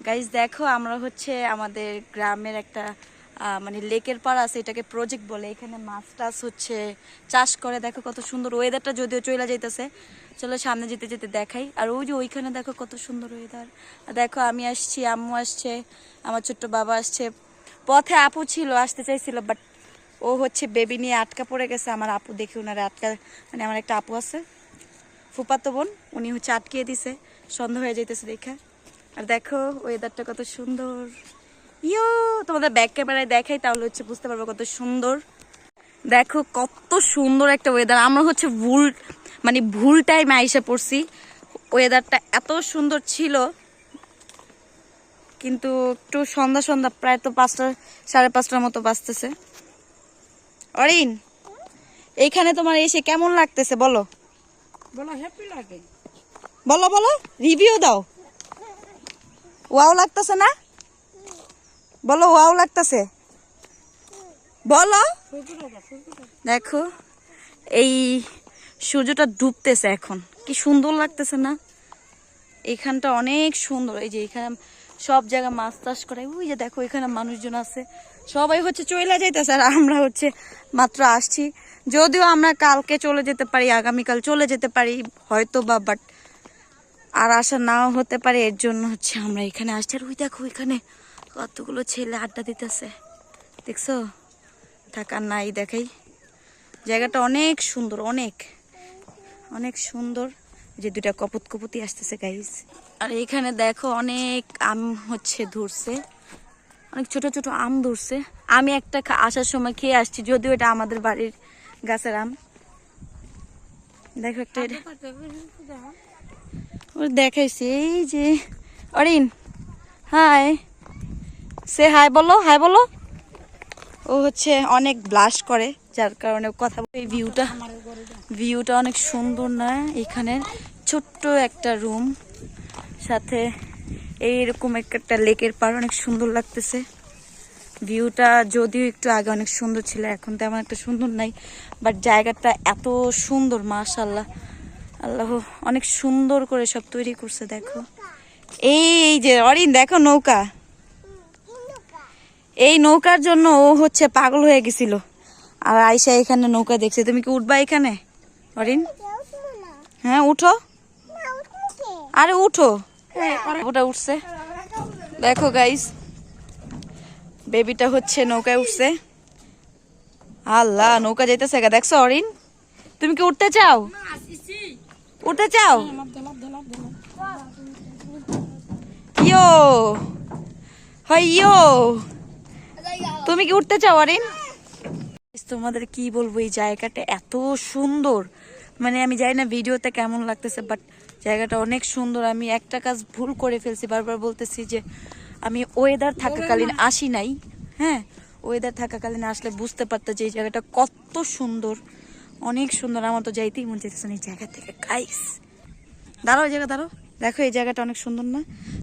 Guys দেখো আমরা হচ্ছে আমাদের গ্রামের একটা মানে লেকের পাড় আছে, এটাকে প্রজেক্ট বলে। এখানে মাছ টাছ হচ্ছে চাষ করে। দেখো কত সুন্দর ওয়েদারটা, যদিও চলে যাইতেছে। চলো সামনে যেতে যেতে দেখাই। আর ওই যে ওইখানে দেখো কত সুন্দর ওয়েদার। দেখো আমি আসছি, আম্মু আসছে, আমার ছোট্ট বাবা আসছে। পথে আপু ছিল, আসতে চাইছিল, বাট ও হচ্ছে বেবি নিয়ে আটকা পড়ে গেছে। আমার আপু দেখে ওনারা আটকা, মানে আমার একটা আপু আছে ফুপাতো বোন, উনি হচ্ছে আটকিয়ে দিছে, সন্ধ্যা হয়ে যাইতেছে দেখা। আর দেখো ওয়েদারটা কত সুন্দর। ইয়ো তোমাদের ব্যাক ক্যামেরায় দেখাই, তাহলে হচ্ছে বুঝতে পারবো কত সুন্দর। দেখো কত সুন্দর একটা ওয়েদার। আমরা হচ্ছে ভুল টাইমে আইসা পড়ছি। ওয়েদারটা এত সুন্দর ছিল, কিন্তু একটু সন্ধ্যা সন্ধ্যা, প্রায় তো 5টা 5:30টার মতো বাজতেছে। অরিন, এইখানে তোমার এসে কেমন লাগতেছে বলো? বলো হ্যাপি লাগে। বলো বলো, রিভিউ দাও। ওয়াও লাগতেছে না? বলো ওয়াও লাগতেছে বলো। দেখো এই সূর্যটা ডুবতেছে এখন, কি সুন্দর লাগতেছে না? এখানটা অনেক সুন্দর। এই যে এখানে সব জায়গায় মাছ চাষ করে। ওই যে দেখো এখানে মানুষজন আছে, সবাই হচ্ছে চলে যাইতেছে, আর আমরা হচ্ছে মাত্র আসছি। যদিও আমরা কালকে চলে যেতে পারি, আগামীকাল চলে যেতে পারি হয়তো বা, বাট আর আসা নাও হতে পারে। এর জন্য হচ্ছে আমরা এখানে আসছি। আর ওই দেখো এখানে কতগুলো ছেলে আড্ডা দিতেছে, দেখছো? থাকার নাই, দেখাই। জায়গাটা অনেক সুন্দর, অনেক অনেক সুন্দর। যে দুটা কপুতি আসতেছে গাইস। আর এখানে দেখো অনেক আম হচ্ছে ধরছে, অনেক ছোট ছোট আম ধরছে। আমি একটা আসার সময় খেয়ে আসছি, যদিও এটা আমাদের বাড়ির গাছের আম। দেখো একটা দেখাইছি। এই যে অরিন, হাই, সে হাই বলো, হাই বলো। ও হচ্ছে অনেক ব্লাশ করে, যার কারণে কথা বলে। এই ভিউটা অনেক সুন্দর না? এখানে ছোট্ট একটা রুম, সাথে এইরকম একটা লেকের পাড়, অনেক সুন্দর লাগতেছে ভিউটা। যদিও একটু আগে অনেক সুন্দর ছিল, এখন তেমন একটা সুন্দর নাই, বাট জায়গাটা এত সুন্দর, মাশাআল্লাহ। আল্লাহ অনেক সুন্দর করে সব তৈরি করছে। দেখো এই যে অরিন, দেখো নৌকা। এই নৌকার জন্য ও হচ্ছে পাগল হয়ে গেছিল, আর আয়শা এখানে নৌকা দেখছে। তুমি কি উঠবা এখানে অরিন? হ্যাঁ উঠো, আরে উঠো। ওটা উঠছে, দেখো গাইস, বেবিটা হচ্ছে নৌকায় উঠছে। আল্লাহ, নৌকা যাইতেছে গা, দেখছো অরিন? তুমি কি উঠতে চাও? উঠতে চাও? ইয়ো হইয়ো, তুমি কি উঠতে চাও অরিন? তোমাদের কি বলবো, এই জায়গাটা এত সুন্দর, মানে আমি জানি না ভিডিওতে কেমন লাগতেছে, বাট জায়গাটা অনেক সুন্দর। আমি একটা কাজ ভুল করে ফেলছি, বারবার বলতেছি যে আমি ওয়েদার থাকাকালীন আসি নাই। হ্যাঁ, ওয়েদার থাকাকালীন আসলে বুঝতে পারতো যে এই জায়গাটা কত সুন্দর, অনেক সুন্দর। আমার তো যাইতেই মন চাইতেছে এই জায়গা থেকে। গাইস দাঁড়াও, এই জায়গা দাঁড়াও, দেখো এই জায়গাটা অনেক সুন্দর না?